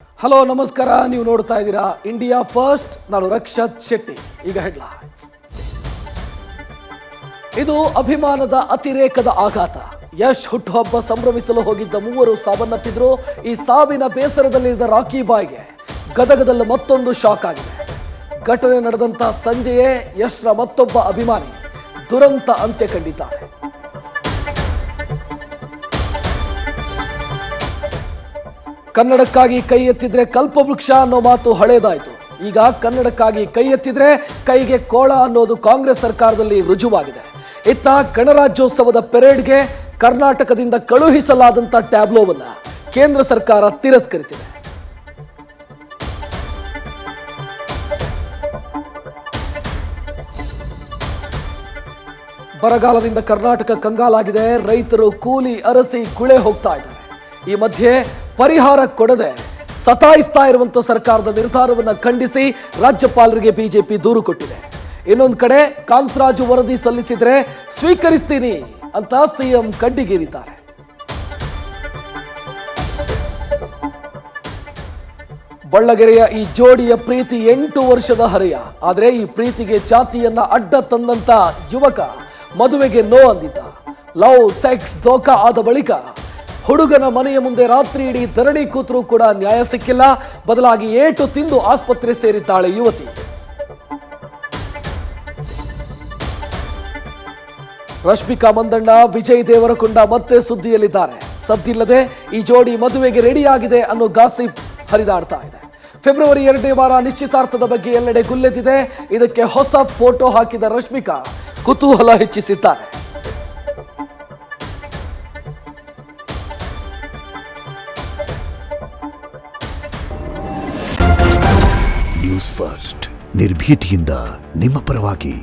Hello ನಮಸ್ಕಾರ, ನೀವು ನೋಡ್ತಾ ಇದ್ದೀರಾ ಇಂಡಿಯಾ ಫಸ್ಟ್. ನಾನು ರಕ್ಷತ್ ಶೆಟ್ಟಿ. ಈಗ ಹೆಡ್ಲೈನ್ಸ್. ಇದು ಅಭಿಮಾನದ ಅತಿರೇಕದ ಆಘಾತ. ಯಶ್ ಹುಟ್ಟುಹಬ್ಬ ಸಂಭ್ರಮಿಸಲು ಹೋಗಿದ್ದ ಮೂವರು ಸಾವನ್ನಪ್ಪಿದ್ರು. ಈ ಸಾವಿನ ಬೇಸರದಲ್ಲಿದ್ದ ರಾಕಿ ಬಾಯ್ಗೆ ಗದಗದಲ್ಲಿ ಮತ್ತೊಂದು ಶಾಕ್ ಆಗಿದೆ. ಘಟನೆ ನಡೆದಂತ ಸಂಜೆಯೇ ಯಶ್ರ ಮತ್ತೊಬ್ಬ ಅಭಿಮಾನಿ ದುರಂತ ಅಂತ್ಯ ಕಂಡಿದ್ದಾರೆ. ಕನ್ನಡಕ್ಕಾಗಿ ಕೈ ಎತ್ತಿದ್ರೆ ಕಲ್ಪವೃಕ್ಷ ಅನ್ನೋ ಮಾತು ಹಳೇದಾಯ್ತು. ಈಗ ಕನ್ನಡಕ್ಕಾಗಿ ಕೈ ಎತ್ತಿದ್ರೆ ಕೈಗೆ ಕೋಳ ಅನ್ನೋದು ಕಾಂಗ್ರೆಸ್ ಸರ್ಕಾರದಲ್ಲಿ ರುಜುವಾಗಿದೆ. ಇತ್ತ ಗಣರಾಜ್ಯೋತ್ಸವದ ಪೆರೇಡ್ಗೆ ಕರ್ನಾಟಕದಿಂದ ಕಳುಹಿಸಲಾದಂತ ಟ್ಯಾಬ್ಲೋವನ್ನ ಕೇಂದ್ರ ಸರ್ಕಾರ ತಿರಸ್ಕರಿಸಿದೆ. ಬರಗಾಲದಿಂದ ಕರ್ನಾಟಕ ಕಂಗಾಲಾಗಿದೆ. ರೈತರು ಕೂಲಿ ಅರಸಿ ಗುಳೆ ಹೋಗ್ತಾ ಇದ್ದಾರೆ. ಈ ಮಧ್ಯೆ ಪರಿಹಾರ ಕೊಡದೆ ಸತಾಯಿಸ್ತಾ ಇರುವಂತ ಸರ್ಕಾರದ ನಿರ್ಧಾರವನ್ನು ಖಂಡಿಸಿ ರಾಜ್ಯಪಾಲರಿಗೆ ಬಿಜೆಪಿ ದೂರು ಕೊಟ್ಟಿದೆ. ಇನ್ನೊಂದು ಕಡೆ ಕಾಂತರಾಜು ವರದಿ ಸಲ್ಲಿಸಿದ್ರೆ ಸ್ವೀಕರಿಸ್ತೀನಿ ಅಂತ ಸಿಎಂ ಕಡ್ಡಿಗೇರಿದ್ದಾರೆ. ಬಳ್ಳಗೆರೆಯ ಈ ಜೋಡಿಯ ಪ್ರೀತಿ 8 ವರ್ಷದ ಹರೆಯ. ಆದರೆ ಈ ಪ್ರೀತಿಗೆ ಜಾತಿಯನ್ನ ಅಡ್ಡ ತಂದಂತ ಯುವಕ ಮದುವೆಗೆ ನೋ ಅಂದಿದ್ದ. ಲವ್ ಸೆಕ್ಸ್ ಧೋಕಾ ಆದ ಬಳಿಕ ಹುಡುಗನ ಮನೆಯ ಮುಂದೆ ರಾತ್ರಿ ಇಡೀ ಧರಣಿ ಕೂತರೂ ಕೂಡ ನ್ಯಾಯ ಸಿಕ್ಕಿಲ್ಲ. ಬದಲಾಗಿ ಏಟು ತಿಂದು ಆಸ್ಪತ್ರೆ ಸೇರಿದ್ದಾಳೆ ಯುವತಿ. ರಶ್ಮಿಕಾ ಮಂದಣ್ಣ, ವಿಜಯ್ ದೇವರಕೊಂಡ ಮತ್ತೆ ಸುದ್ದಿಯಲ್ಲಿದ್ದಾರೆ. ಸದ್ದಿಲ್ಲದೆ ಈ ಜೋಡಿ ಮದುವೆಗೆ ರೆಡಿಯಾಗಿದೆ ಅನ್ನೋ ಗಾಸಿಪ್ ಹರಿದಾಡ್ತಾ ಇದೆ. ಫೆಬ್ರವರಿ 2ನೇ ವಾರ ನಿಶ್ಚಿತಾರ್ಥದ ಬಗ್ಗೆ ಎಲ್ಲೆಡೆ ಗುಲ್ಲೆದಿದೆ. ಇದಕ್ಕೆ ಹೊಸ ಫೋಟೋ ಹಾಕಿದ ರಶ್ಮಿಕಾ ಕುತೂಹಲ ಹೆಚ್ಚಿಸಿದ್ದಾರೆ. ನ್ಯೂಸ್ ಫಸ್ಟ್, ನಿರ್ಭೀತಿಯಿಂದ ನಿಮ್ಮ ಪರವಾಗಿ.